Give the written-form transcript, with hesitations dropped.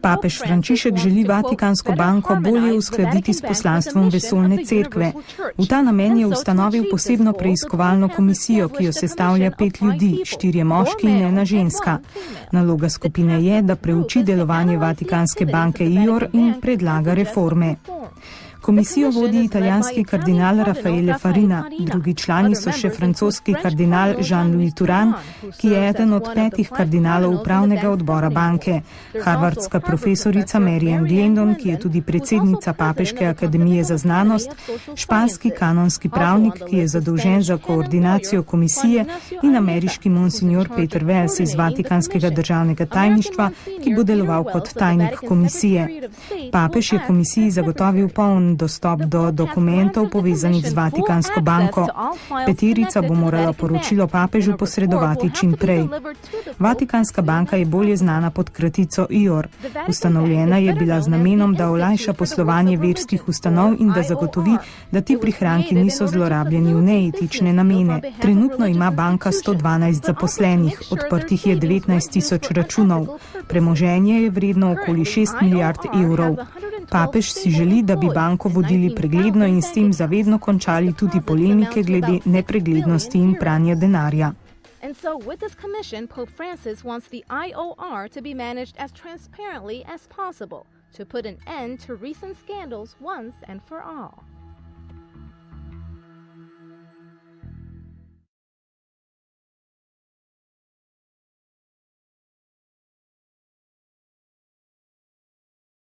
Papež Frančišek želi Vatikansko banko bolje uskladiti s poslanstvom vesoljne cerkve. V ta namen je ustanovil posebno preiskovalno komisijo, ki jo sestavlja 5 ljudi, 4 moški in 1 ženska. Naloga skupine je, da preuči delovanje Vatikanske banke IOR in predlaga reforme. Komisijo vodi italijanski kardinal Raffaele Farina, drugi člani so še francoski kardinal Jean-Louis Thuran, ki je eden od 5 kardinalov upravnega odbora banke, harvardska profesorica Marian Glendon, ki je tudi predsednica Papeške akademije za znanost, španski kanonski pravnik, ki je zadolžen za koordinacijo komisije, in ameriški monsignor Peter Wells iz Vatikanskega državnega tajništva, ki bo deloval kot tajnik komisije. Papež je komisiji zagotovil poln dostop do dokumentov povezanih z Vatikansko banko. 5 bo morala poročilo papežu posredovati čim prej. Vatikanska banka je bolje znana pod kratico IOR. Ustanovljena je bila z namenom, da olajša poslovanje verskih ustanov in da zagotovi, da ti prihranki niso zlorabljeni v neetične namene. Trenutno ima banka 112 zaposlenih, odprtih je 19.000 računov. Premoženje je vredno okoli 6 milijard evrov. Papež si želi, da bi banko vodili pregledno in s tem zavedno končali tudi polemike glede nepreglednosti in pranja denarja. And so with this commission, Pope Francis wants the IOR to be managed as transparently as possible to put an end to recent scandals once and for all.